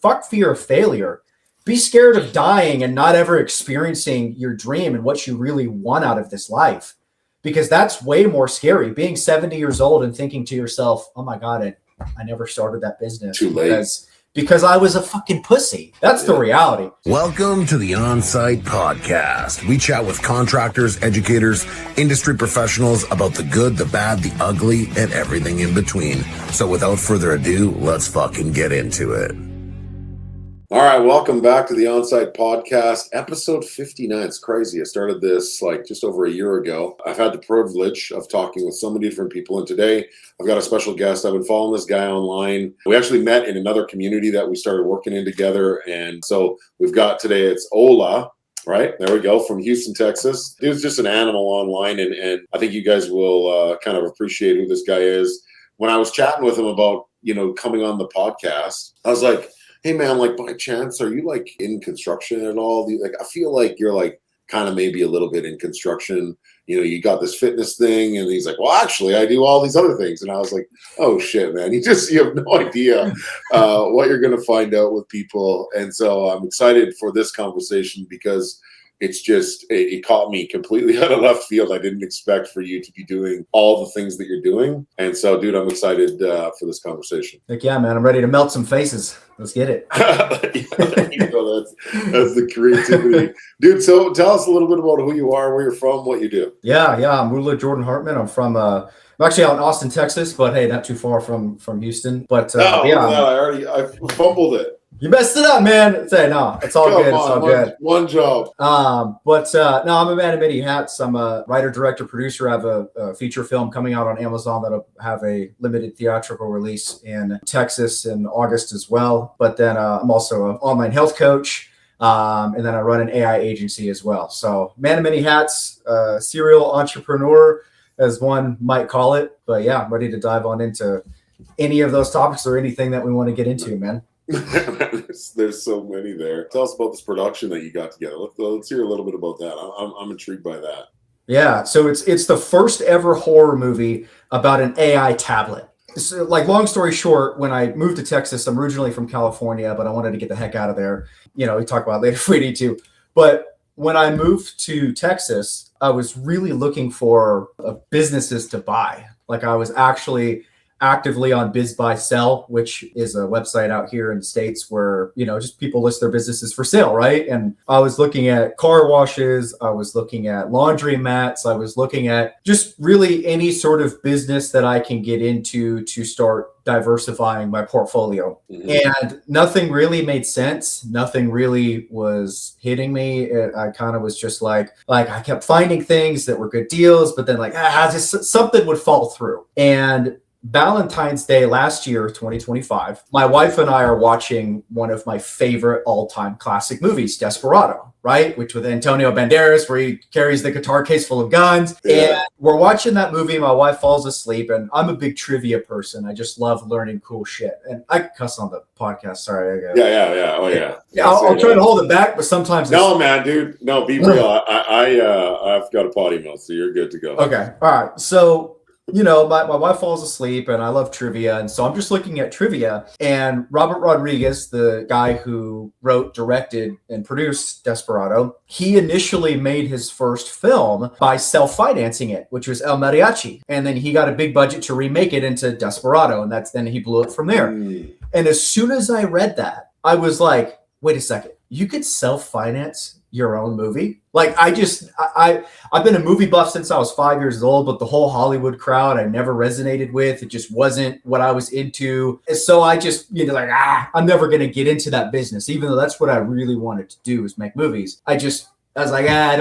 fuck fear of failure. Be scared of dying and not ever experiencing your dream and what you really want out of this life. Because that's way more scary. Being 70 years old and thinking to yourself, oh my God, I never started that business. Too late. Because I was a fucking pussy. That's the reality. Welcome to the On-Site Podcast. We chat with contractors, educators, industry professionals about the good, the bad, the ugly, and everything in between. So without further ado, let's fucking get into it. All right, welcome back to the On-Site Podcast, episode 59. It's crazy. I started this just over a year ago. I've had the privilege of talking with so many different people, and today I've got a special guest. I've been following this guy online. We actually met in another community that we started working in together, and so we've got today, it's Ole, right? There we go, from Houston, Texas. Dude's just an animal online, and I think you guys will kind of appreciate who this guy is. When I was chatting with him about, coming on the podcast, I was like, hey man, by chance, are you in construction at all? I feel like you're kind of maybe a little bit in construction. You got this fitness thing, and he's like, well, actually, I do all these other things. And I was like, oh shit, man, you have no idea what you're gonna find out with people. And so I'm excited for this conversation because it's just, it caught me completely out of left field. I didn't expect for you to be doing all the things that you're doing. And so, dude, I'm excited for this conversation. Heck yeah, man. I'm ready to melt some faces. Let's get it. That's the creativity. Dude, so tell us a little bit about who you are, where you're from, what you do. Yeah. I'm Ole Jordan Hartmann. I'm from, I'm actually out in Austin, Texas, but hey, not too far from Houston. But I fumbled it. You messed it up, man. Say no, it's all good. It's all good. One job. No, I'm a man of many hats. I'm a writer, director, producer. I have a feature film coming out on Amazon that'll have a limited theatrical release in Texas in August as well. But then I'm also an online health coach, and then I run an AI agency as well. So, man of many hats, serial entrepreneur, as one might call it. But yeah, I'm ready to dive on into any of those topics or anything that we want to get into, man. There's so many there. Tell us about this production that you got together. Let's hear a little bit about that. I'm intrigued by that. Yeah, so it's the first ever horror movie about an AI tablet. So, long story short, when I moved to Texas, I'm originally from California, but I wanted to get the heck out of there. We talk about it later if we need to. But when I moved to Texas, I was really looking for businesses to buy. I was actually actively on Biz Buy Sell, which is a website out here in the States where, just people list their businesses for sale, right? And I was looking at car washes, I was looking at laundry mats, I was looking at just really any sort of business that I can get into to start diversifying my portfolio. Mm-hmm. And nothing really made sense. Nothing really was hitting me. I kind of was just I kept finding things that were good deals, but then just something would fall through. And Valentine's Day last year, 2025, my wife and I are watching one of my favorite all-time classic movies, Desperado, right? Which with Antonio Banderas, where he carries the guitar case full of guns. Yeah. And we're watching that movie. My wife falls asleep, and I'm a big trivia person. I just love learning cool shit. And I cuss on the podcast. Sorry. Yeah. Oh, yeah. I'll try to hold it back, but sometimes no, man, dude. No, be real. I've got a potty mouth, so you're good to go. Okay. All right. So my wife falls asleep and I love trivia. And so I'm just looking at trivia, and Robert Rodriguez, the guy who wrote, directed, and produced Desperado, he initially made his first film by self-financing it, which was El Mariachi. And then he got a big budget to remake it into Desperado. And then he blew it from there. And as soon as I read that, I was like, wait a second, you could self-finance your own movie? I've been a movie buff since I was 5 years old, but the whole Hollywood crowd I never resonated with. It just wasn't what I was into. And so I just, I'm never going to get into that business, even though that's what I really wanted to do, is make movies. I was like, I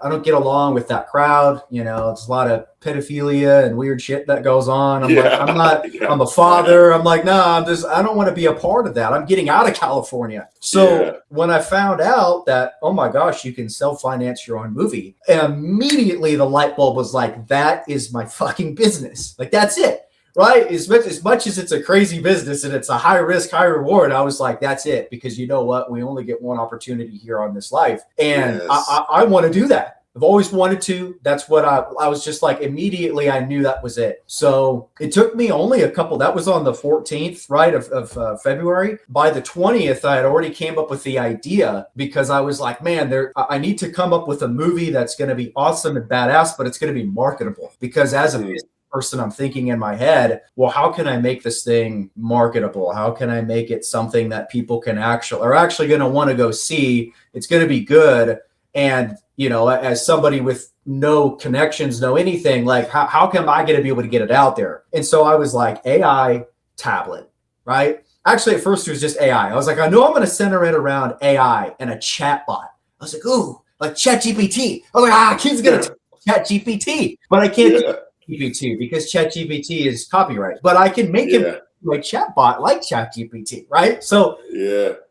don't get along with that crowd. It's a lot of pedophilia and weird shit that goes on. I'm a father. I'm like, I don't want to be a part of that. I'm getting out of California. So when I found out that, oh my gosh, you can self-finance your own movie, immediately the light bulb was like, that is my fucking business. That's it. Right? As much as it's a crazy business and it's a high risk, high reward, I was like, that's it. Because you know what? We only get one opportunity here on this life. And I want to do that. I've always wanted to. That's what I was just like, immediately I knew that was it. So it took me only a couple, that was on the 14th, right, of February. By the 20th, I had already came up with the idea, because I was like, man, I need to come up with a movie that's going to be awesome and badass, but it's going to be marketable. Because as a business person, I'm thinking in my head, well, how can I make this thing marketable? How can I make it something that people are actually going to want to go see? It's going to be good. And, you know, as somebody with no connections, no anything, like how come I going to be able to get it out there? And so I was like, AI tablet, right? Actually, at first it was just AI. I was like, I know I'm going to center it around AI and a chat bot. I was like, ooh, like ChatGPT. I was like, kids going to ChatGPT, but I can't do GPT because ChatGPT is copyright. But I can make it like chatbot, like ChatGPT, right? So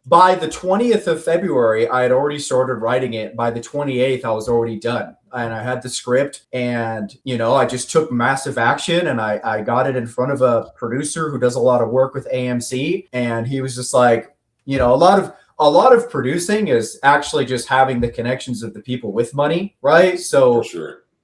by the 20th of February, I had already started writing it. By the 28th, I was already done. And I had the script, and, you know, I just took massive action, and I got it in front of a producer who does a lot of work with AMC. And he was just like, you know, a lot of producing is actually just having the connections of the people with money, right? So,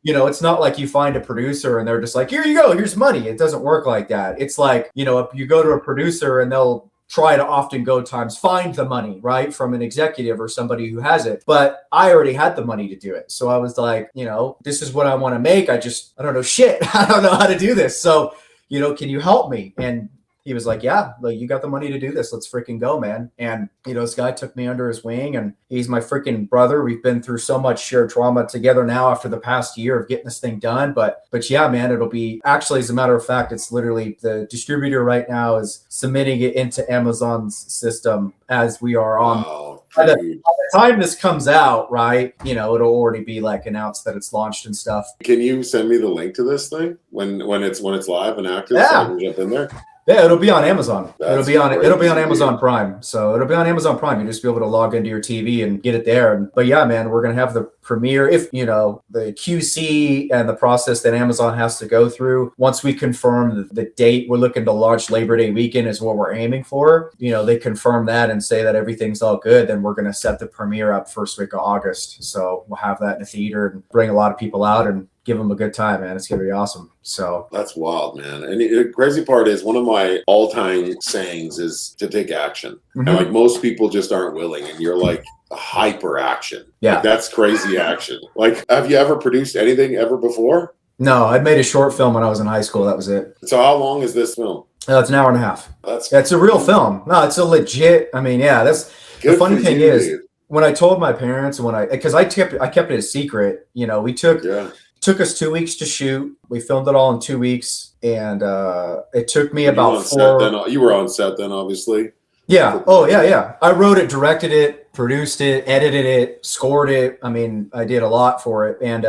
you know, it's not like you find a producer and they're just like, here you go, here's money. It doesn't work like that. It's like, you know, if you go to a producer and they'll try to often go times find the money, right, from an executive or somebody who has it. But I already had the money to do it. So I was like, you know, this is what I want to make. I don't know shit. I don't know how to do this. So, you know, can you help me? And he was like, yeah, like, you got the money to do this. Let's freaking go, man. And, you know, this guy took me under his wing, and he's my freaking brother. We've been through so much shared trauma together now after the past year of getting this thing done. But yeah, man, it'll be, actually, as a matter of fact, it's literally, the distributor right now is submitting it into Amazon's system as we are on. By the time this comes out, right, you know, it'll already be like announced that it's launched and stuff. Can you send me the link to this thing when it's live and active, so I can jump in there? Yeah, it'll be on Amazon. It'll be on Amazon Prime. So it'll be on Amazon Prime. You just be able to log into your TV and get it there. But yeah, man, we're gonna have the premiere. If you know the QC and the process that Amazon has to go through, once we confirm the date, we're looking to launch Labor Day weekend is what we're aiming for. You know, they confirm that and say that everything's all good, then we're gonna set the premiere up first week of August. So we'll have that in the theater and bring a lot of people out and give them a good time, man. It's gonna be awesome. So that's wild, man. And the crazy part is, one of my all-time sayings is to take action. And like, most people just aren't willing, and you're like hyper action. Yeah, like, that's crazy action. Like, have you ever produced anything ever before? No, I made a short film when I was in high school. That was it. So how long is this film? It's an hour and a half. That's a real film. No, it's a legit. I mean, yeah, that's the funny thing is, dude. When I told my parents, because I kept it a secret, you know, took us 2 weeks to shoot. We filmed it all in 2 weeks, and it took me about 4. You were on set then, obviously. Yeah. Oh, yeah. I wrote it, directed it, produced it, edited it, scored it. I mean, I did a lot for it, and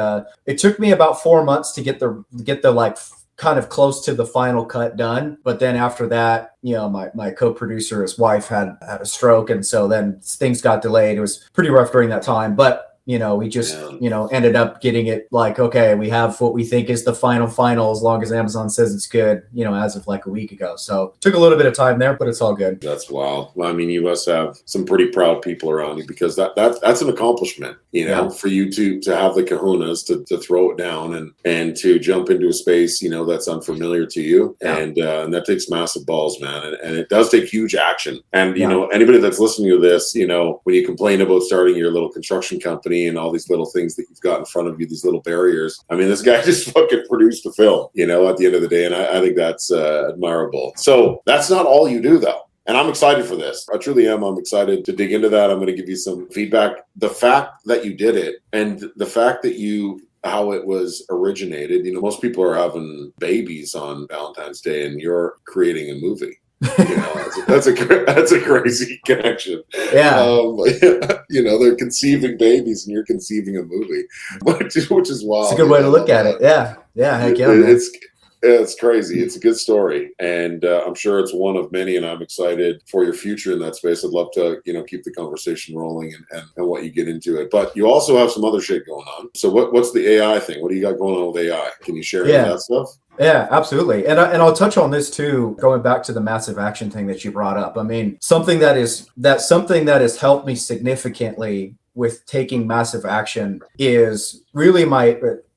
it took me about 4 months to get the like kind of close to the final cut done. But then after that, you know, my co-producer, his wife had a stroke, and so then things got delayed. It was pretty rough during that time, but you know, we just, you know, ended up getting it like, okay, we have what we think is the final, as long as Amazon says it's good, you know, as of like a week ago. So took a little bit of time there, but it's all good. That's wild. I mean, you must have some pretty proud people around you, because that's an accomplishment, you know, for you to have the kahunas to throw it down and to jump into a space, you know, that's unfamiliar to you. And that takes massive balls, man. And it does take huge action. And, you know, anybody that's listening to this, you know, when you complain about starting your little construction company and all these little things that you've got in front of you, these little barriers. I mean, this guy just fucking produced a film, you know, at the end of the day. And I think that's admirable. So that's not all you do, though. And I'm excited for this. I truly am. I'm excited to dig into that. I'm going to give you some feedback. The fact that you did it, and the fact that how it was originated, you know, most people are having babies on Valentine's Day, and you're creating a movie. You know, that's a crazy connection. Yeah. You know, they're conceiving babies and you're conceiving a movie, which is wild. It's a good way to look at it. Yeah. Heck yeah. It's crazy. It's a good story, and I'm sure it's one of many. And I'm excited for your future in that space. I'd love to, you know, keep the conversation rolling and what you get into it. But you also have some other shit going on. So what's the AI thing? What do you got going on with AI? Can you share any of that stuff? Yeah, absolutely. And I'll touch on this too, going back to the massive action thing that you brought up. I mean, something that has helped me significantly with taking massive action is really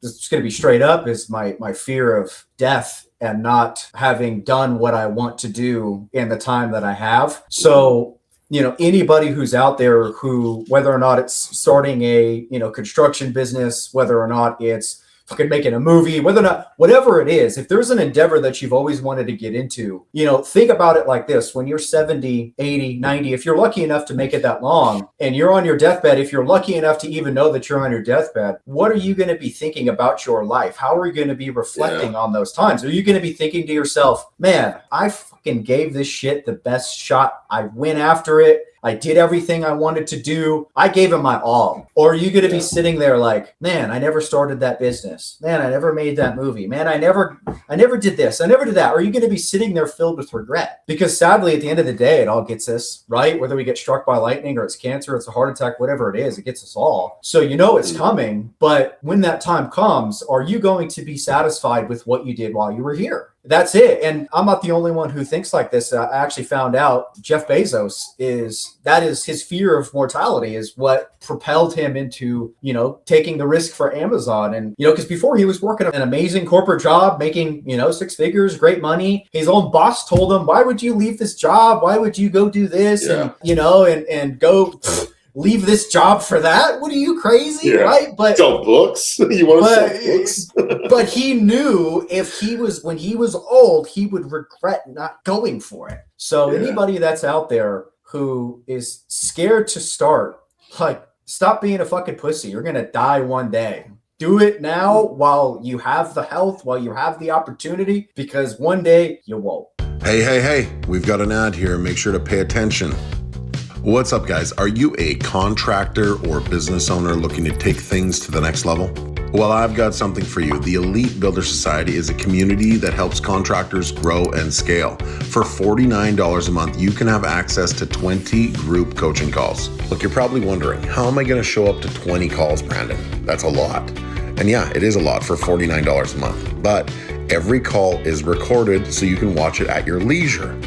it's going to be straight up, is my fear of death and not having done what I want to do in the time that I have. So, anybody who's out there who, whether or not it's starting a, construction business, whether or not it's fucking making a movie, whether or not, whatever it is, if there's an endeavor that you've always wanted to get into, think about it like this. When you're 70, 80, 90, if you're lucky enough to make it that long and you're on your deathbed, if you're lucky enough to even know that you're on your deathbed, what are you going to be thinking about your life? How are you going to be reflecting on those times? Are you going to be thinking to yourself, man, I fucking gave this shit the best shot. I went after it. I did everything I wanted to do. I gave it my all. Or are you going to be sitting there like, man, I never started that business. Man, I never made that movie. Man, I never did this. I never did that. Or are you going to be sitting there filled with regret? Because sadly, at the end of the day, it all gets us, right? Whether we get struck by lightning or it's cancer, it's a heart attack, whatever it is, it gets us all. So it's coming. But when that time comes, are you going to be satisfied with what you did while you were here? That's it. And I'm not the only one who thinks like this. I actually found out Jeff Bezos is his fear of mortality is what propelled him into, taking the risk for Amazon. And, because before he was working an amazing corporate job, making, 6 figures, great money. His own boss told him, why would you leave this job? Why would you go do this? And, and go leave this job for that? What are you, crazy? Right? But sell books. You want to sell books? But he knew when he was old, he would regret not going for it. So anybody that's out there who is scared to start, like, stop being a fucking pussy. You're gonna die one day. Do it now while you have the health, while you have the opportunity, because one day you won't. Hey, we've got an ad here. Make sure to pay attention. What's up, guys? Are you a contractor or business owner looking to take things to the next level? Well, I've got something for you. The Elite Builder Society is a community that helps contractors grow and scale. For $49 a month, you can have access to 20 group coaching calls. Look, you're probably wondering, how am I going to show up to 20 calls, Brandon? That's a lot. And yeah, it is a lot for $49 a month. But every call is recorded so you can watch it at your leisure.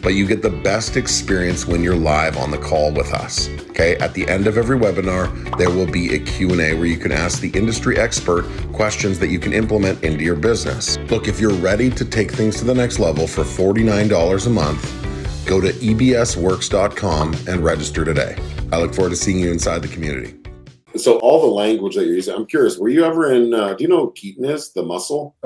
But you get the best experience when you're live on the call with us. Okay, at the end of every webinar, there will be a Q&A where you can ask the industry expert questions that you can implement into your business. Look, if you're ready to take things to the next level for $49 a month, go to ebsworks.com and register today. I look forward to seeing you inside the community. So all the language that you're using, I'm curious, were you ever in, do you know what Keaton is, The Muscle?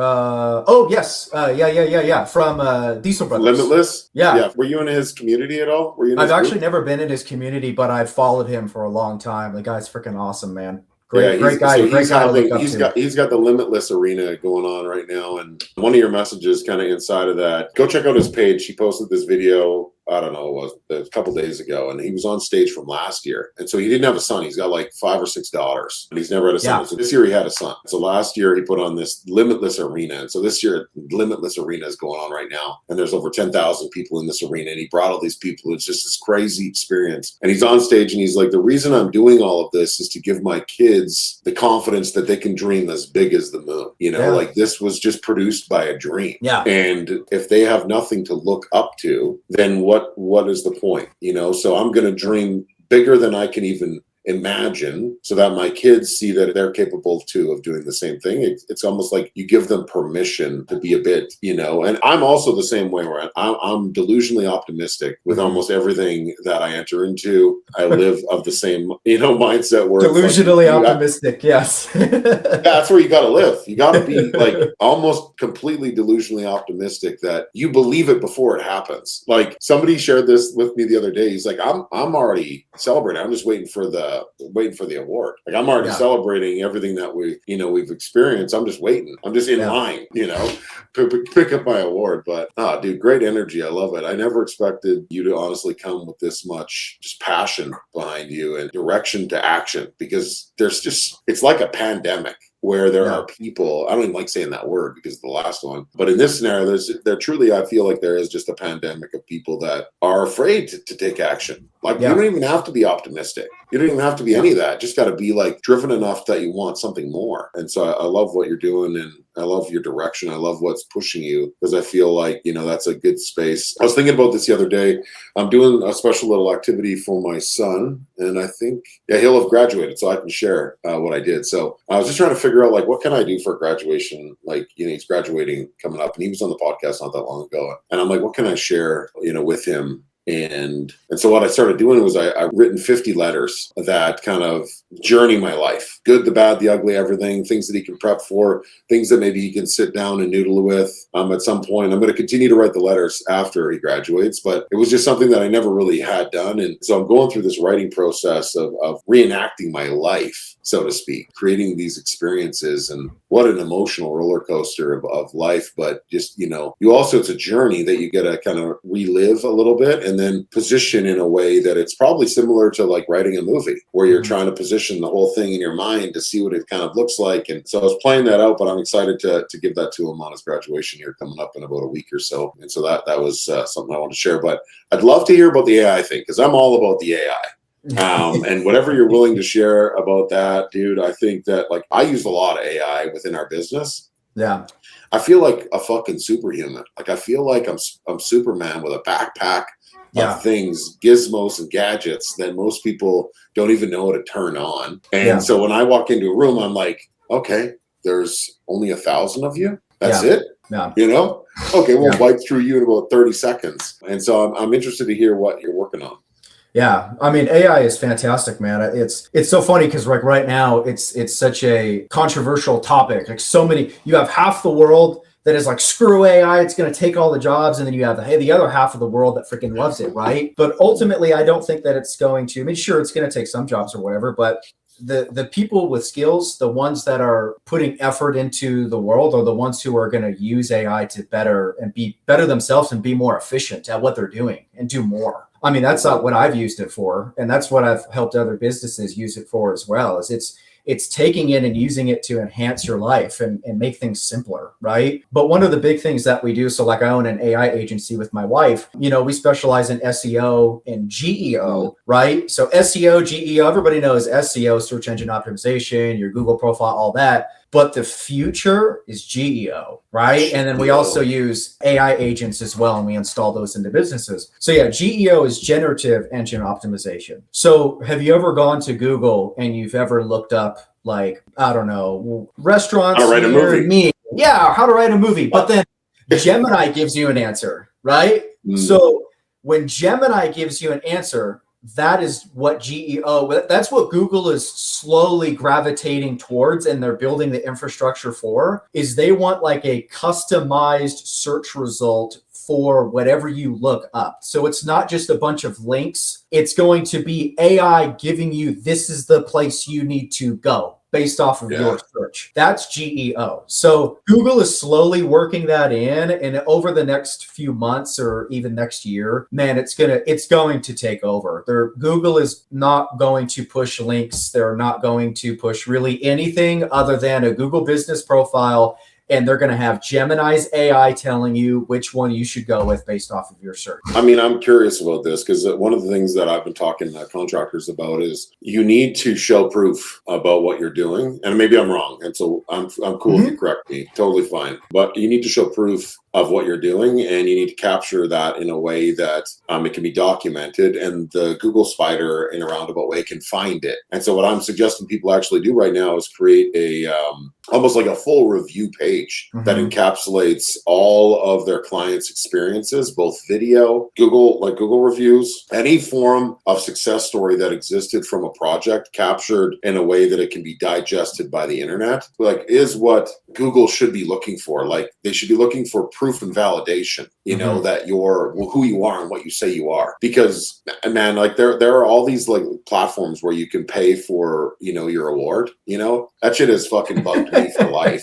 Yes. Yeah. From Diesel Brothers. Limitless? Yeah. Were you in his community at all? I've actually never been in his community, but I've followed him for a long time. The guy's freaking awesome, man. Great guy. So great guy. He's got the Limitless Arena going on right now. And one of your messages kind of inside of that, go check out his page. He posted this video, I don't know, it was a couple days ago, and he was on stage from last year. And so he didn't have a son. He's got like 5 or 6 daughters, and he's never had a son. Yeah. So this year he had a son. So last year he put on this Limitless Arena. And so this year, Limitless Arena is going on right now. And there's over 10,000 people in this arena. And he brought all these people. It's just this crazy experience. And he's on stage and he's like, the reason I'm doing all of this is to give my kids the confidence that they can dream as big as the moon. Like this was just produced by a dream. Yeah. And if they have nothing to look up to, then what is the point? So I'm going to dream bigger than I can even imagine so that my kids see that they're capable too of doing the same thing. It's almost like you give them permission to be a bit, and I'm also the same way where I'm delusionally optimistic with almost everything that I enter into. I live of the same, mindset where delusionally optimistic. Yes. That's where you got to live. You got to be like almost completely delusionally optimistic that you believe it before it happens. Like somebody shared this with me the other day. He's like, I'm already celebrating. I'm just waiting for the award. Like I'm already celebrating everything that we've experienced. I'm just waiting. I'm just in line, pick up my award. But dude, great energy. I love it. I never expected you to honestly come with this much just passion behind you and direction to action, because it's like a pandemic where there are people, I don't even like saying that word because of the last one, but in this scenario, there truly, I feel like there is just a pandemic of people that are afraid to take action. Like you don't even have to be optimistic. You don't even have to be any of that. Just got to be like driven enough that you want something more. And so I love what you're doing, and I love your direction. I love what's pushing you, because I feel like, that's a good space. I was thinking about this the other day. I'm doing a special little activity for my son, and I think, he'll have graduated, so I can share what I did. So I was just trying to figure out, like, what can I do for graduation? Like, he's graduating coming up, and he was on the podcast not that long ago. And I'm like, what can I share, with him? And so what I started doing was I written 50 letters that kind of journey my life, good, the bad, the ugly, everything, things that he can prep for, things that maybe he can sit down and noodle with. At some point, I'm going to continue to write the letters after he graduates, but it was just something that I never really had done. And so I'm going through this writing process of reenacting my life, so to speak, creating these experiences. And what an emotional roller coaster of life. But just, you also, it's a journey that you get to kind of relive a little bit, and then position in a way that it's probably similar to like writing a movie, where you're trying to position the whole thing in your mind to see what it kind of looks like. And so I was playing that out, but I'm excited to give that to him on his graduation here coming up in about a week or so. And so that was something I want to share. But I'd love to hear about the AI thing, because I'm all about the AI. And whatever you're willing to share about that, dude, I think that, like, I use a lot of AI within our business. Yeah. I feel like a fucking superhuman. Like, I feel like I'm Superman with a backpack of things, gizmos and gadgets that most people don't even know how to turn on. And so when I walk into a room, I'm like, okay, there's only 1,000 of you. That's it. Yeah. Okay, we'll wipe through you in about 30 seconds. And so I'm interested to hear what you're working on. Yeah, I mean, AI is fantastic, man. It's so funny because like right now it's such a controversial topic. Like, so many, you have half the world that is like, screw AI, it's going to take all the jobs, and then you have the other half of the world that freaking loves it, right? But ultimately, I don't think that it's going to. I mean, sure, it's going to take some jobs or whatever, but the people with skills, the ones that are putting effort into the world, are the ones who are going to use AI to be better themselves and be more efficient at what they're doing and do more. I mean, that's not what I've used it for. And that's what I've helped other businesses use it for as well, is it's taking it and using it to enhance your life and make things simpler, right? But one of the big things that we do, so like I own an AI agency with my wife, we specialize in SEO and GEO, right? So SEO, GEO, everybody knows SEO, search engine optimization, your Google profile, all that. But the future is GEO, right? And then we also use AI agents as well, and we install those into businesses. So yeah, GEO is generative engine optimization. So have you ever gone to Google and you've ever looked up, like, I don't know, restaurants How to write a movie? Me? Yeah, how to write a movie. But then Gemini gives you an answer, right? So when Gemini gives you an answer, that is what that's what Google is slowly gravitating towards, and they're building the infrastructure for, is they want like a customized search result for whatever you look up. So it's not just a bunch of links. It's going to be AI giving you, this is the place you need to go based off of your search. That's GEO. So Google is slowly working that in, and over the next few months or even next year, man, it's going to take over. Google is not going to push links. They're not going to push really anything other than a Google business profile, and they're going to have Gemini's AI telling you which one you should go with based off of your search. I mean, I'm curious about this, because one of the things that I've been talking to contractors about is you need to show proof about what you're doing. And maybe I'm wrong. And so I'm cool if you correct me. Totally fine. But you need to show proof of what you're doing, and you need to capture that in a way that it can be documented, and the Google spider in a roundabout way can find it. And so what I'm suggesting people actually do right now is create a almost like a full review page that encapsulates all of their clients' experiences, both video, Google reviews, any form of success story that existed from a project captured in a way that it can be digested by the internet, like, is what Google should be looking for. Like, they should be looking for proof and validation, that you're who you are and what you say you are. Because, man, like, there are all these like platforms where you can pay for, your award, that shit has fucking bugged me for life.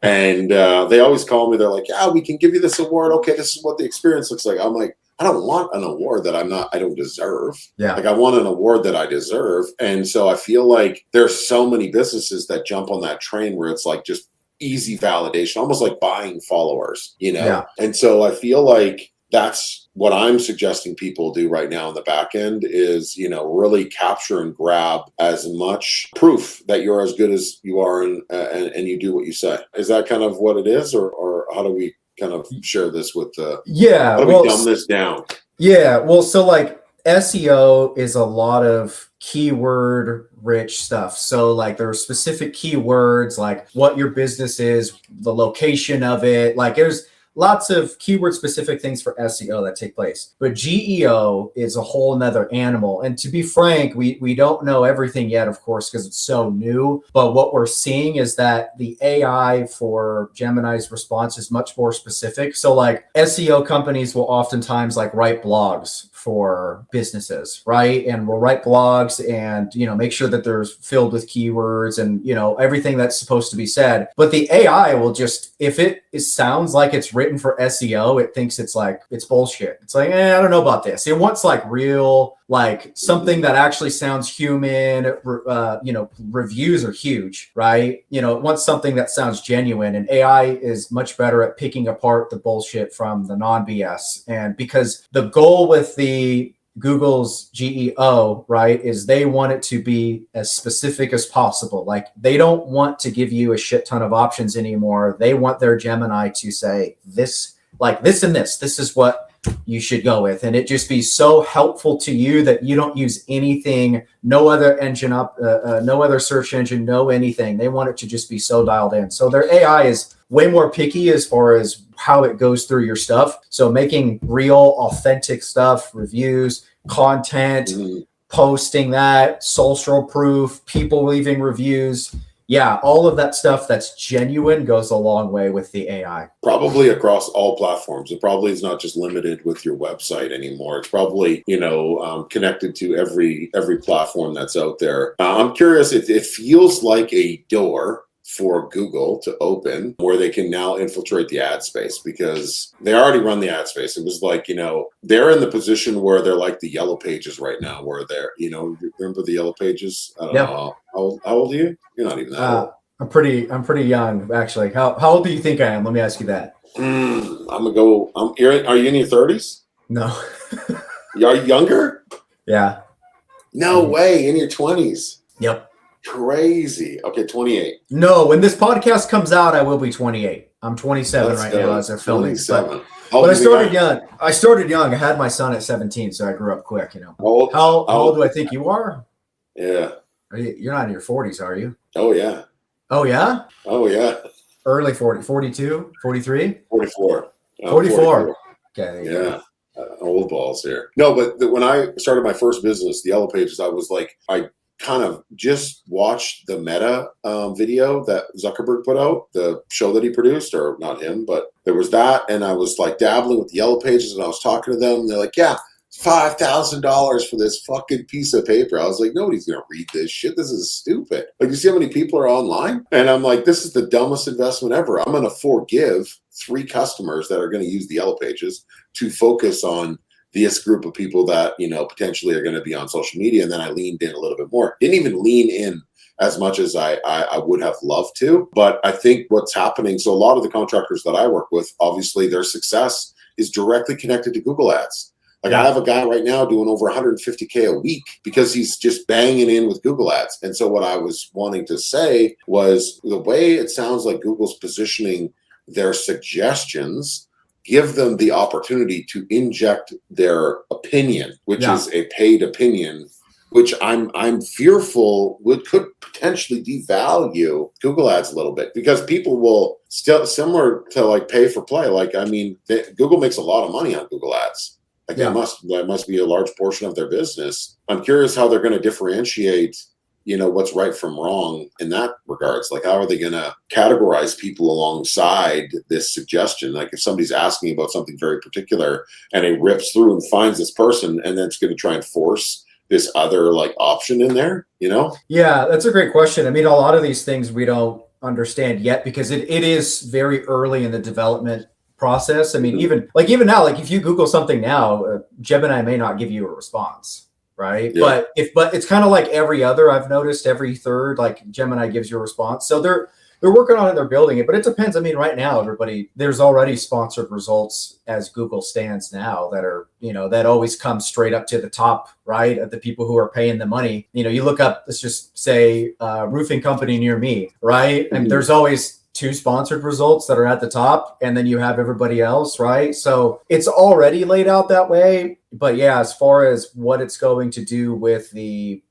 And they always call me, they're like, yeah, we can give you this award. Okay, this is what the experience looks like. I'm like, I don't want an award that I don't deserve. Yeah. Like, I want an award that I deserve. And so I feel like there's so many businesses that jump on that train where it's like just easy validation, almost like buying followers, Yeah. And so I feel like that's what I'm suggesting people do right now in the back end is, really capture and grab as much proof that you're as good as you are and you do what you say. Is that kind of what it is, or how do we kind of share this with Yeah, how do we dumb this down? Yeah, well, so like SEO is a lot of keyword rich stuff. So like there are specific keywords, like what your business is, the location of it. Like there's lots of keyword specific things for SEO that take place. But GEO is a whole nother animal. And to be frank, we don't know everything yet, of course, because it's so new. But what we're seeing is that the AI for Gemini's response is much more specific. So like SEO companies will oftentimes like write blogs for businesses, right? And we'll write blogs and, make sure that they're filled with keywords and, everything that's supposed to be said. But the AI will just, if it sounds like it's written for SEO, it thinks it's bullshit. It's like, I don't know about this. It wants like real, like something that actually sounds human. Reviews are huge, right? It wants something that sounds genuine, and AI is much better at picking apart the bullshit from the non-BS. And because the goal with Google's GEO, right, is they want it to be as specific as possible. Like they don't want to give you a shit ton of options anymore. They want their Gemini to say this, like this and this is what you should go with. And it just be so helpful to you that you don't use anything, no other no other search engine, no anything. They want it to just be so dialed in. So their AI is way more picky as far as how it goes through your stuff. So making real, authentic stuff, reviews, content, posting that, social proof, people leaving reviews. Yeah, all of that stuff that's genuine goes a long way with the AI. Probably across all platforms. It probably is not just limited with your website anymore. It's probably, connected to every platform that's out there. I'm curious, it feels like a door for Google to open where they can now infiltrate the ad space, because they already run the ad space. It was like, they're in the position where they're like the yellow pages right now, where they're, remember the yellow pages? I don't know. How old are you? You're not even that old. I'm pretty young, actually. How old do you think I am? Let me ask you that. I'm gonna go. Are you in your 30s? No. Are you younger? Yeah. No way. In your 20s. Yep. Crazy. Okay, 28. No, when this podcast comes out, I will be 28. I'm 27 now as they're filming. But I started young. I started young. I had my son at 17, so I grew up quick. How old do I think you are? Yeah. You're not in your 40s, are you? Oh yeah. Oh yeah. Oh yeah. Early 40, 42, 43, 44. 44. Okay. Yeah. Old balls here. No, but when I started my first business, the Yellow Pages, I was like, I kind of just watched the Meta video that Zuckerberg put out, the show that he produced, or not him, but there was that. And I was like dabbling with the Yellow Pages, and I was talking to them, and they're like, yeah, $5,000 for this fucking piece of paper. I was like, nobody's going to read this shit. This is stupid. Like, you see how many people are online? And I'm like, this is the dumbest investment ever. I'm going to forgive 3 customers that are going to use the Yellow Pages to focus on this group of people that, potentially are going to be on social media. And then I leaned in a little bit more. Didn't even lean in as much as I would have loved to. But I think what's happening, so a lot of the contractors that I work with, obviously their success is directly connected to Google Ads. Like I have a guy right now doing over 150K a week because he's just banging in with Google Ads. And so what I was wanting to say was, the way it sounds like Google's positioning their suggestions, give them the opportunity to inject their opinion, which is a paid opinion, which I'm fearful could potentially devalue Google Ads a little bit, because people will still, similar to like pay for play. Like, I mean, Google makes a lot of money on Google Ads. Like that must be a large portion of their business. I'm curious how they're going to differentiate, what's right from wrong in that regards. Like, how are they going to categorize people alongside this suggestion? Like, if somebody's asking about something very particular and it rips through and finds this person, and then it's going to try and force this other like option in there, Yeah, that's a great question. I mean, a lot of these things we don't understand yet because it is very early in the development process. I mean, even now, like if you Google something now, Gemini may not give you a response, right? Yeah. But it's kind of like every other, I've noticed every third, like Gemini gives you a response. So they're they're working on it, they're building it, but it depends. I mean, right now, there's already sponsored results as Google stands now that are, that always come straight up to the top, right? Of the people who are paying the money. You look up, let's just say, roofing company near me, right? And there's always 2 sponsored results that are at the top, and then you have everybody else, right? So it's already laid out that way. But yeah, as far as what it's going to do with the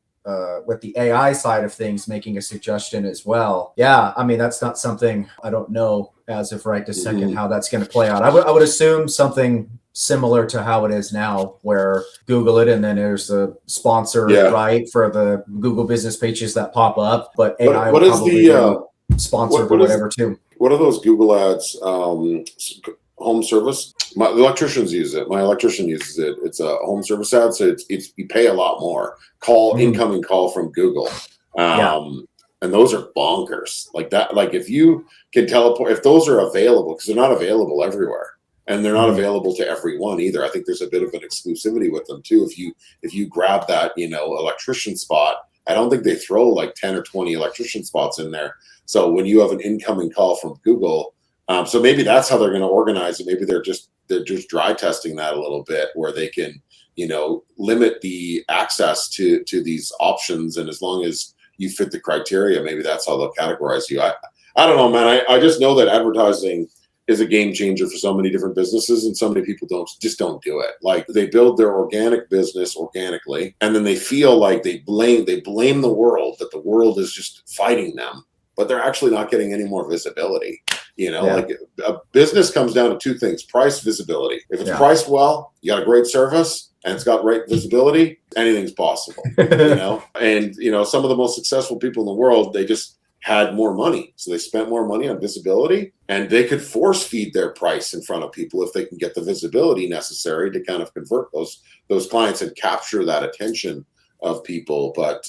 AI side of things, making a suggestion as well. Yeah, I mean, that's not something I don't know as of right this second how that's going to play out. I would assume something similar to how it is now, where Google it and then there's a sponsor, right, for the Google business pages that pop up. But AI what will is probably the sponsored or whatever too. What are those Google ads? Home service. The electricians use it. My electrician uses it. It's a home service ad, so it's you pay a lot more. Incoming call from Google, and those are bonkers. Like that. Like if you can teleport, if those are available, because they're not available everywhere, and they're not available to everyone either. I think there's a bit of an exclusivity with them too. If you grab that electrician spot, I don't think they throw like 10 or 20 electrician spots in there. So when you have an incoming call from Google, so maybe that's how they're going to organize it. Maybe they're just dry testing that a little bit, where they can, limit the access to these options. And as long as you fit the criteria, maybe that's how they'll categorize you. I don't know, man. I just know that advertising is a game changer for so many different businesses, and so many people don't do it. Like they build their organic business organically, and then they feel like they blame the world, that the world is just fighting them, but they're actually not getting any more visibility. Like a business comes down to 2 things: price, visibility. If it's priced well, you got a great service, and it's got great visibility, anything's possible. And some of the most successful people in the world, they just had more money, so they spent more money on visibility, and they could force feed their price in front of people if they can get the visibility necessary to kind of convert those clients and capture that attention of people. But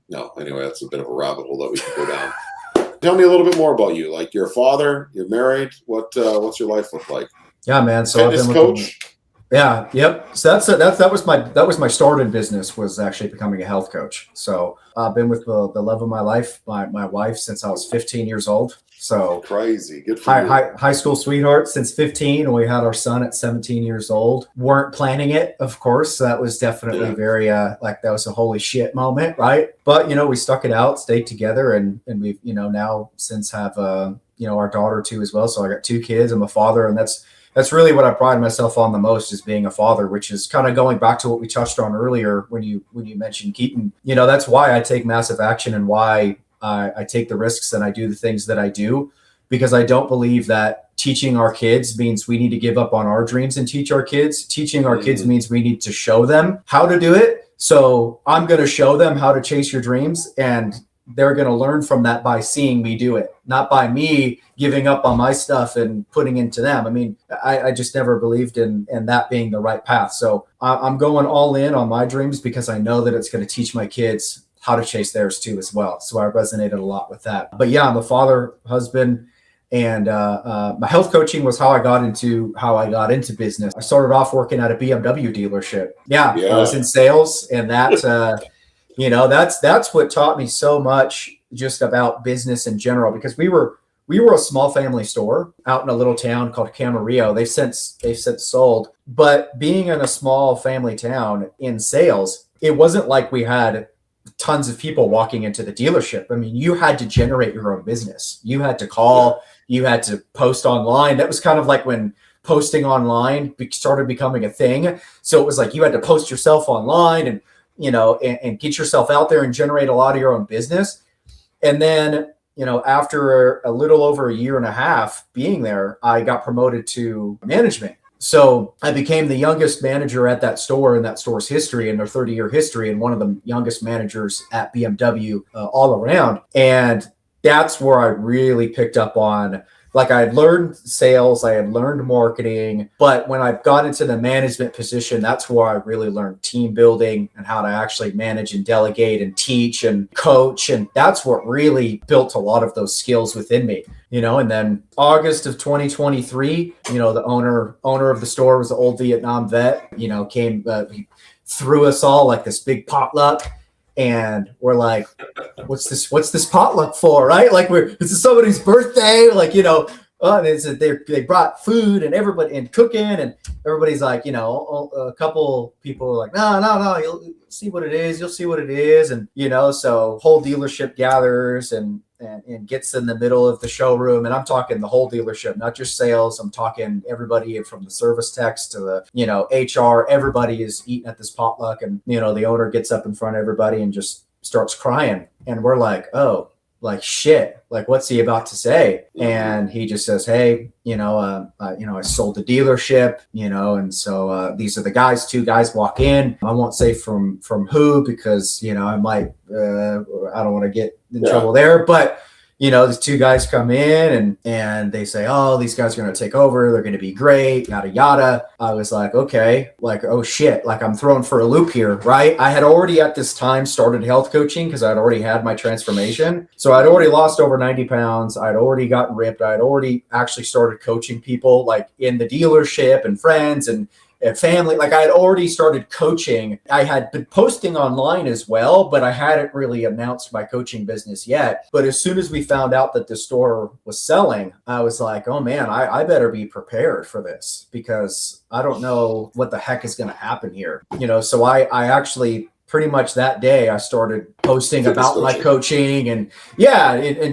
no, anyway, that's a bit of a rabbit hole that we can go down. Tell me a little bit more about you. Like, you're a father, you're married. What's your life look like? Yeah, man. So Fitness coach. Yeah. Yep. So that was my start in business, was actually becoming a health coach. So I've been with the love of my life, my wife, since I was 15 years old. So crazy. Good for you. High school sweetheart since 15, and we had our son at 17 years old. Weren't planning it, of course. So that was definitely very that was a holy shit moment, right? But we stuck it out, stayed together, and we've now since have our daughter too as well. So I got 2 kids. I'm a father, and that's really what I pride myself on the most, is being a father, which is kind of going back to what we touched on earlier when you mentioned Keaton. That's why I take massive action, and why I take the risks and I do the things that I do, because I don't believe that teaching our kids means we need to give up on our dreams and teach our kids. Teaching our kids means we need to show them how to do it. So I'm going to show them how to chase your dreams, and they're going to learn from that by seeing me do it, not by me giving up on my stuff and putting into them. I mean, I just never believed in that being the right path. So I'm going all in on my dreams, because I know that it's going to teach my kids how to chase theirs too as well. So I resonated a lot with that. But yeah, I'm a father, husband, and my health coaching was how I got into business. I started off working at a BMW dealership. Yeah. I was in sales, and that that's what taught me so much just about business in general, because we were a small family store out in a little town called Camarillo. They've since sold. But being in a small family town in sales, it wasn't like we had tons of people walking into the dealership. I mean, you had to generate your own business. You had to call, you had to post online. That was kind of like when posting online started becoming a thing. So it was like you had to post yourself online and and get yourself out there and generate a lot of your own business. And then, after a little over a year and a half being there, I got promoted to management. So I became the youngest manager at that store in that store's history, in their 30-year history, and one of the youngest managers at BMW all around. And that's where I really picked up on, like, I had learned sales, I had learned marketing, but when I got into the management position, that's where I really learned team building and how to actually manage and delegate and teach and coach. And that's what really built a lot of those skills within me, and then August of 2023, the owner of the store was an old Vietnam vet, came, he threw us all like this big potluck. And we're like, what's this potluck for, right? Like, this is somebody's birthday, like, and they brought food and everybody and cooking, and everybody's like, a couple people are like, no, you'll see what it is, and so whole dealership gathers and gets in the middle of the showroom, and I'm talking the whole dealership, not just sales. I'm talking everybody from the service techs to the HR. Everybody is eating at this potluck, and the owner gets up in front of everybody and just starts crying, and we're like, oh, like shit, like what's he about to say? And he just says, hey, I sold the dealership, and so these are the guys. Two guys walk in. I won't say from who, because I might I don't want to get in trouble there, but these two guys come in and they say, oh, these guys are going to take over, they're going to be great, yada yada. I was like, okay, like, oh shit, like I'm thrown for a loop here, right? I had already at this time started health coaching because I'd already had my transformation. So I'd already lost over 90 pounds. I'd already gotten ripped. I'd already actually started coaching people like in the dealership and friends and family. Like I had already started coaching. I had been posting online as well, but I hadn't really announced my coaching business yet. But as soon as we found out that the store was selling, I was like, oh man, I better be prepared for this, because I don't know what the heck is going to happen here. So I actually pretty much that day I started posting about my coaching and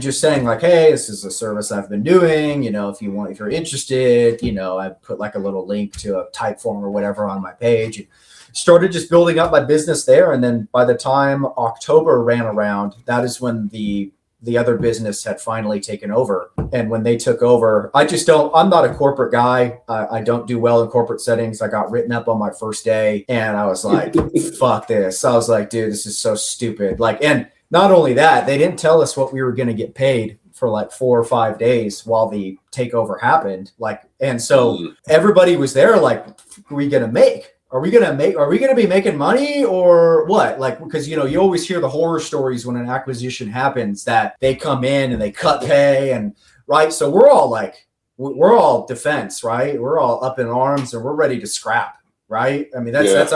just saying like, hey, this is a service I've been doing, if you're interested, I put like a little link to a type form or whatever on my page, and started just building up my business there. And then by the time October ran around, that is when the other business had finally taken over. And when they took over, I'm not a corporate guy. I don't do well in corporate settings. I got written up on my first day and I was like, fuck this. I was like, dude, this is so stupid. Like, and not only that, they didn't tell us what we were going to get paid for like 4 or 5 days while the takeover happened. Like, and so everybody was there like, what are we going to make? Are we going to be making money or what? Like, because, you always hear the horror stories when an acquisition happens that they come in and they cut pay and right. So we're all defense, right? We're all up in arms and we're ready to scrap. Right. I mean, that's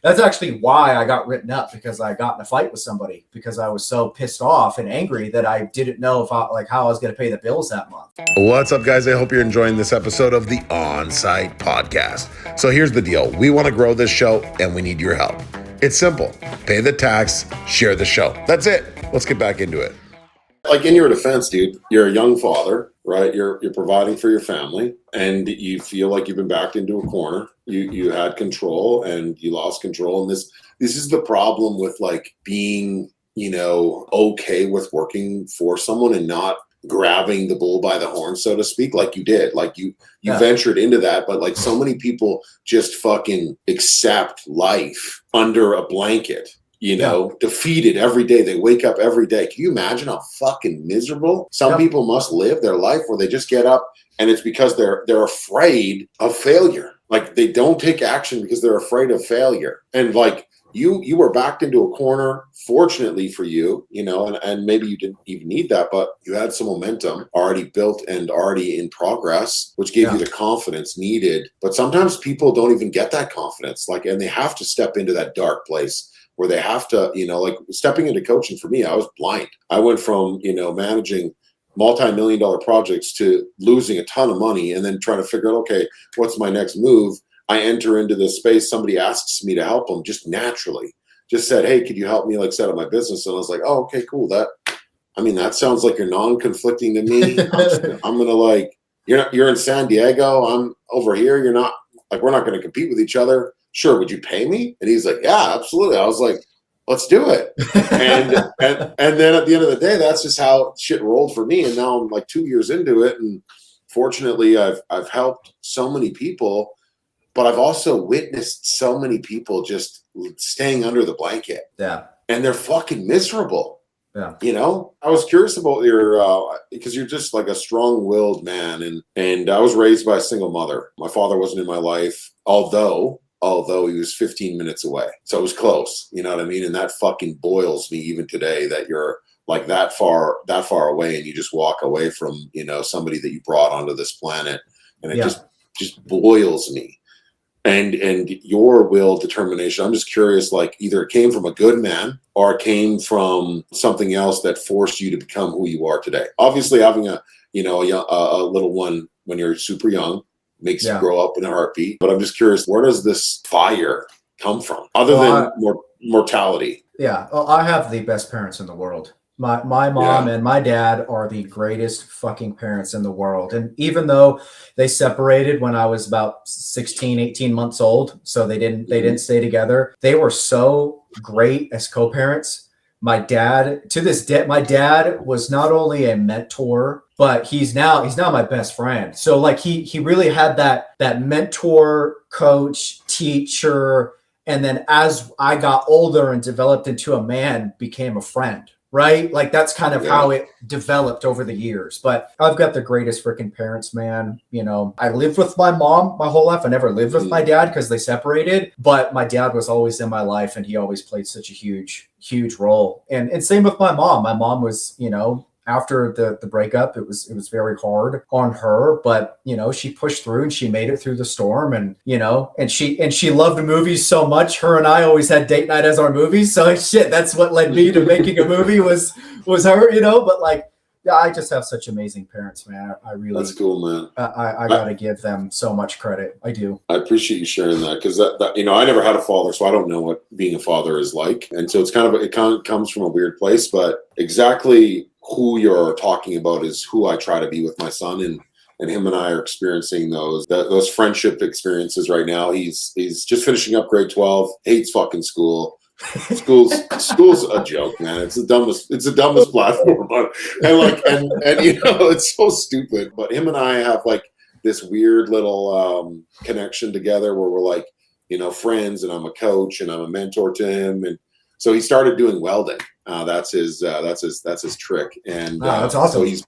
actually why I got written up, because I got in a fight with somebody because I was so pissed off and angry that I didn't know how I was going to pay the bills that month. What's up, guys? I hope you're enjoying this episode of the On-Site Podcast. So here's the deal. We want to grow this show and we need your help. It's simple. Pay the tax, share the show. That's it. Let's get back into it. Like, in your defense, dude, you're a young father, right? You're providing for your family and you feel like you've been backed into a corner. You had control and you lost control. And this is the problem with like being, okay with working for someone and not grabbing the bull by the horn, so to speak, like you did. Like you ventured into that, but like so many people just fucking accept life under a blanket. Defeated every day. They wake up every day. Can you imagine how fucking miserable some people must live their life, where they just get up and it's because they're afraid of failure. Like they don't take action because they're afraid of failure. And like you were backed into a corner, fortunately for you, and maybe you didn't even need that, but you had some momentum already built and already in progress, which gave you the confidence needed. But sometimes people don't even get that confidence, and they have to step into that dark place where they have to, like stepping into coaching for me, I was blind. I went from, managing multi-million-dollar projects to losing a ton of money and then trying to figure out, okay, what's my next move? I enter into this space. Somebody asks me to help them just naturally. Just said, hey, could you help me set up my business? And I was like, oh, okay, cool. That sounds like you're non-conflicting to me. I'm going to you're in San Diego. I'm over here. You're not we're not going to compete with each other. Sure. Would you pay me? And he's like, yeah, absolutely. I was like, let's do it. And then at the end of the day, that's just how shit rolled for me. And now I'm 2 years into it. And fortunately, I've helped so many people, but I've also witnessed so many people just staying under the blanket. Yeah. And they're fucking miserable. Yeah. I was curious about your, because you're just like a strong-willed man. And I was raised by a single mother. My father wasn't in my life, although he was 15 minutes away. So it was close, you know what I mean? And that fucking boils me even today, that you're that far away and you just walk away from, somebody that you brought onto this planet. And it just boils me. and your will, determination. I'm just curious, like either it came from a good man or it came from something else that forced you to become who you are today. Obviously, having a little one when you're super young makes you grow up in a heartbeat. But I'm just curious, where does this fire come from, other than mortality? Yeah, well, I have the best parents in the world. My mom and my dad are the greatest fucking parents in the world. And even though they separated when I was about 16, 18 months old, so they didn't stay together, they were so great as co-parents. My dad, to this day, my dad was not only a mentor, but he's now my best friend. So like he really had that mentor, coach, teacher, and then as I got older and developed into a man, became a friend. Right? Like that's kind of how it developed over the years. But I've got the greatest freaking parents, man. You know, I lived with my mom my whole life. I never lived with my dad because they separated, but my dad was always in my life and he always played such a huge role. And same with my mom. My mom was, you know, after the breakup, it was very hard on her, but you know, she pushed through and she made it through the storm, and you know, and she loved movies so much. Her and I always had date night as our movies. So shit, that's what led me to making a movie was her, you know. But like, yeah, I just have such amazing parents, man. I really, that's cool, man. I gotta give them so much credit. I do. I appreciate you sharing that, because that you know, I never had a father, so I don't know what being a father is like, and so it kind of comes from a weird place, but exactly who you're talking about is who I try to be with my son, and him and I are experiencing those friendship experiences right now. He's just finishing up grade 12, hates fucking school. School's a joke, man. It's the dumbest platform, and you know, it's so stupid. But him and I have like this weird little connection together where we're like, you know, friends, and I'm a coach and I'm a mentor to him, and so he started doing welding. That's his trick, and that's awesome. So he's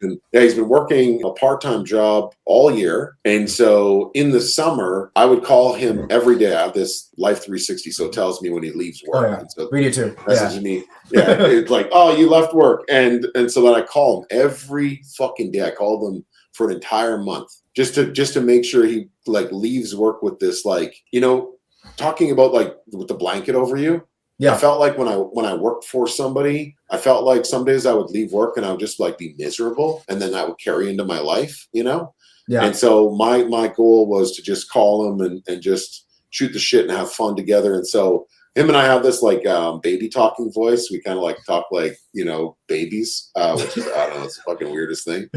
been working a part-time job all year, and so in the summer I would call him every day. I have this Life 360, so it tells me when he leaves work. Oh, yeah. And so we do too. Messaging me, it's like, oh, you left work, and so then I call him every fucking day. I called him for an entire month just to make sure he like leaves work with this, like, you know, talking about like with the blanket over you. Yeah, I felt like when I worked for somebody, I felt like some days I would leave work and I would just like be miserable, and then that would carry into my life, you know? Yeah. And so my goal was to just call him and just shoot the shit and have fun together. And so him and I have this like baby talking voice. We kind of like talk like, you know, babies, which is, I don't know, it's the fucking weirdest thing.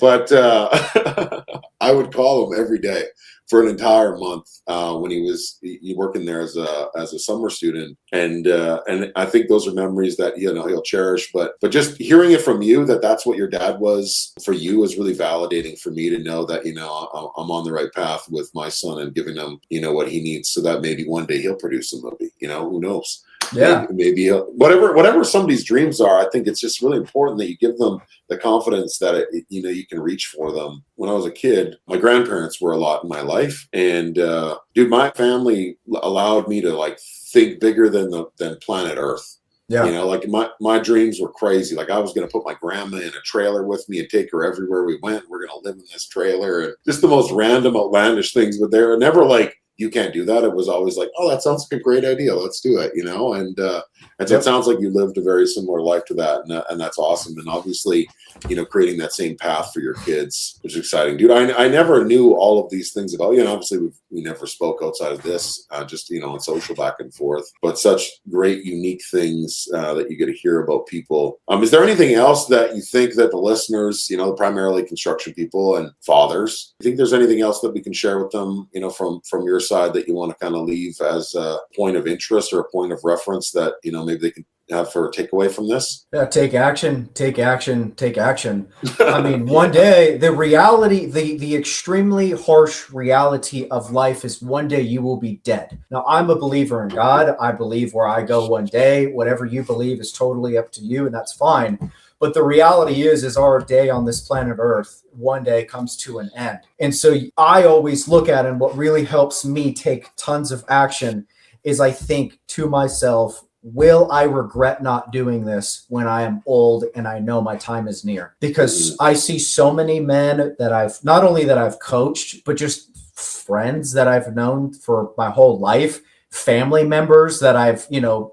But I would call him every day for an entire month when he was working there as a summer student, and I think those are memories that, you know, he'll cherish. But just hearing it from you that's what your dad was for you is really validating for me to know that, you know, I'm on the right path with my son and giving him, you know, what he needs, so that maybe one day he'll produce a movie. You know, who knows? Yeah, maybe whatever somebody's dreams are. I think it's just really important that you give them the confidence that you know, you can reach for them. When I was a kid, my grandparents were a lot in my life, and dude, my family allowed me to like think bigger than planet Earth. Yeah, you know, like my dreams were crazy. Like I was going to put my grandma in a trailer with me and take her everywhere we went. We're going to live in this trailer, and just the most random, outlandish things. But they were never like, you can't do that. It was always like, oh, that sounds like a great idea. Let's do it, you know? And so it sounds like you lived a very similar life to that. And that's awesome. And obviously, you know, creating that same path for your kids, which is exciting. Dude, I never knew all of these things about you. And obviously we never spoke outside of this, just, you know, on social back and forth, but such great, unique things that you get to hear about people. Is there anything else that you think that the listeners, you know, primarily construction people and fathers, you think there's anything else that we can share with them, you know, from your side that you want to kind of leave as a point of interest or a point of reference that, you know, maybe they can have for a takeaway from this? Yeah, take action. I mean, one day the reality, the extremely harsh reality of life is one day you will be dead. Now, I'm a believer in God. I believe where I go one day. Whatever you believe is totally up to you, and that's fine. But the reality is our day on this planet Earth one day comes to an end. And so I always look at it, and what really helps me take tons of action is I think to myself, will I regret not doing this when I am old and I know my time is near? Because I see so many men that I've coached, but just friends that I've known for my whole life, family members that I've,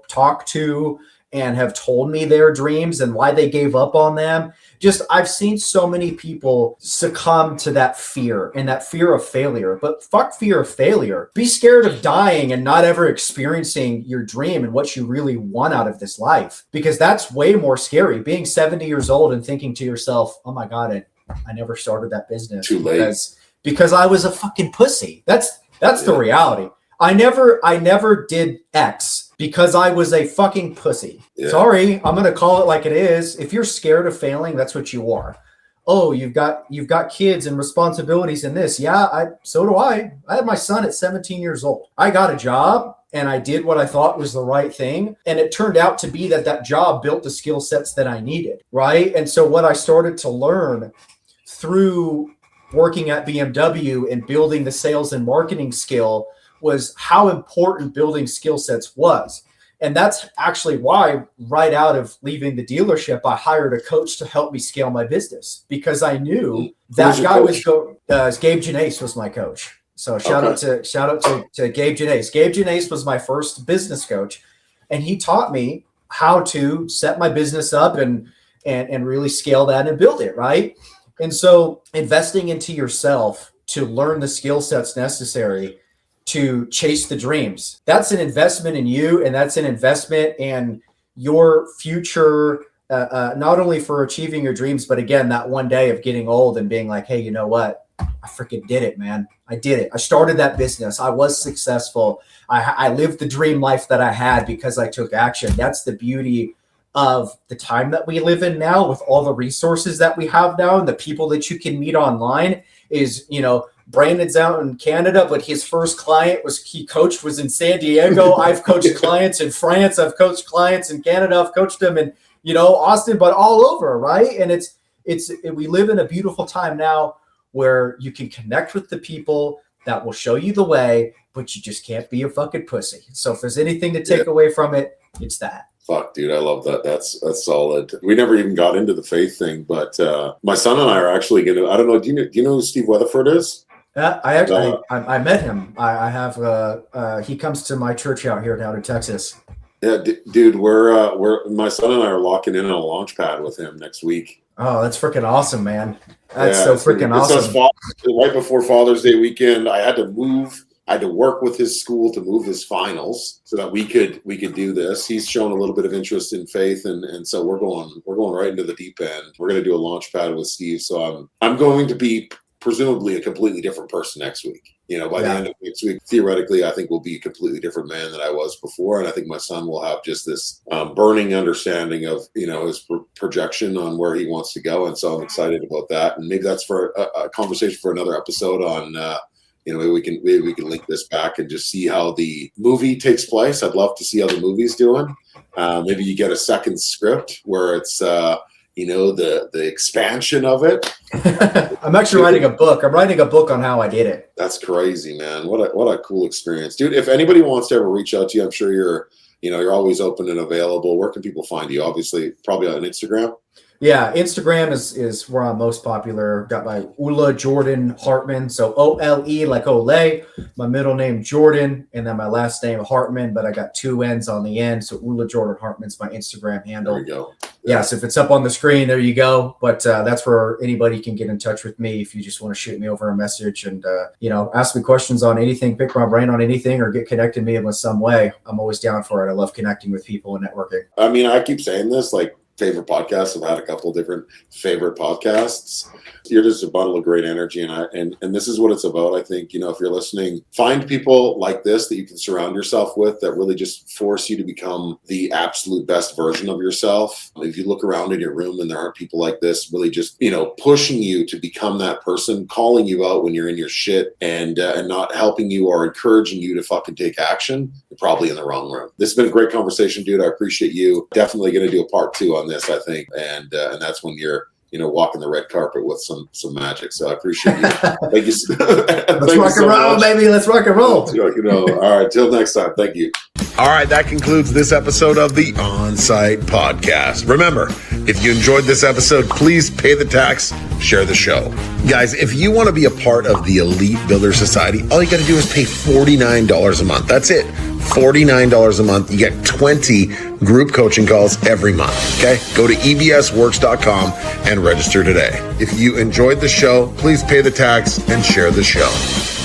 talked to and have told me their dreams and why they gave up on them. Just, I've seen so many people succumb to that fear and that fear of failure. But fuck fear of failure. Be scared of dying and not ever experiencing your dream and what you really want out of this life, because that's way more scary. Being 70 years old and thinking to yourself, oh my God, I never started that business. Too late. Because I was a fucking pussy. That's the reality. I never did X because I was a fucking pussy. Yeah. Sorry, I'm going to call it like it is. If you're scared of failing, that's what you are. Oh, you've got kids and responsibilities in this. Yeah, so do I. I had my son at 17 years old. I got a job and I did what I thought was the right thing. And it turned out to be that job built the skill sets that I needed, right? And so what I started to learn through working at BMW and building the sales and marketing skill was how important building skill sets was. And that's actually why right out of leaving the dealership, I hired a coach to help me scale my business, because I knew that guy was Gabe Janace was my coach. So shout out to Gabe Janace. Gabe Janace was my first business coach, and he taught me how to set my business up and really scale that and build it, right? And so investing into yourself to learn the skill sets necessary to chase the dreams, that's an investment in you, and that's an investment in your future, not only for achieving your dreams, but again, that one day of getting old and being like, hey, you know what? I freaking did it, man. I did it. I started that business. I was successful. I lived the dream life that I had because I took action. That's the beauty of the time that we live in now, with all the resources that we have now and the people that you can meet online. Is, Brandon's out in Canada, but his first client he coached was in San Diego. I've coached clients in France. I've coached clients in Canada. I've coached them in, Austin, but all over, right? And we live in a beautiful time now where you can connect with the people that will show you the way, but you just can't be a fucking pussy. So if there's anything to take away from it, it's that. Fuck, dude, I love that. That's solid. We never even got into the faith thing, but my son and I are actually going to, I don't know, do you know who Steve Weatherford is? I met him. I have he comes to my church out here down in Texas. Yeah, dude, we're my son and I are locking in on a launch pad with him next week. Oh, that's freaking awesome, man. That's so freaking awesome. Right before Father's Day weekend, I had to work with his school to move his finals so that we could do this. He's shown a little bit of interest in faith, and so we're going right into the deep end. We're going to do a launch pad with Steve. So I'm going to be presumably a completely different person next week. By the end of next week, theoretically, I think we'll be a completely different man than I was before. And I think my son will have just this burning understanding of, his projection on where he wants to go. And so I'm excited about that. And maybe that's for a conversation for another episode on, maybe we can link this back and just see how the movie takes place. I'd love to see how the movie's doing. Maybe you get a second script where it's, the expansion of it. I'm actually writing a book. I'm writing a book on how I did it. That's crazy, man. What a cool experience, dude. If anybody wants to ever reach out to you, I'm sure you're always open and available. Where can people find you? Obviously, probably on Instagram. Yeah, Instagram is where I'm most popular. Got my Ole Jordan Hartmann, so OLE like Ole. My middle name Jordan, and then my last name Hartmann, but I got two N's on the end, so Ole Jordan Hartmann's my Instagram handle. There we go. Yes, if it's up on the screen, there you go. But that's where anybody can get in touch with me if you just want to shoot me over a message and ask me questions on anything, pick my brain on anything, or get connected to me in some way. I'm always down for it. I love connecting with people and networking. I mean, I keep saying this, like, favorite podcasts. I've had a couple of different favorite podcasts. You're just a bundle of great energy, and this is what it's about. I think, if you're listening, find people like this that you can surround yourself with that really just force you to become the absolute best version of yourself. If you look around in your room and there aren't people like this really just, pushing you to become that person, calling you out when you're in your shit and not helping you or encouraging you to fucking take action, you're probably in the wrong room. This has been a great conversation, dude. I appreciate you. Definitely going to do a part 2 on this, I think. And that's when you're, walking the red carpet with some magic. So I appreciate you. Thank you. Let's rock and roll, baby. Let's rock and roll. All right. Till next time. Thank you. All right, that concludes this episode of the On-Site Podcast. Remember, if you enjoyed this episode, please pay the tax, share the show. Guys, if you want to be a part of the Elite Builder Society, all you got to do is pay $49 a month. That's it. $49 a month. You get 20 group coaching calls every month. Okay? Go to ebsworks.com and register today. If you enjoyed the show, please pay the tax and share the show.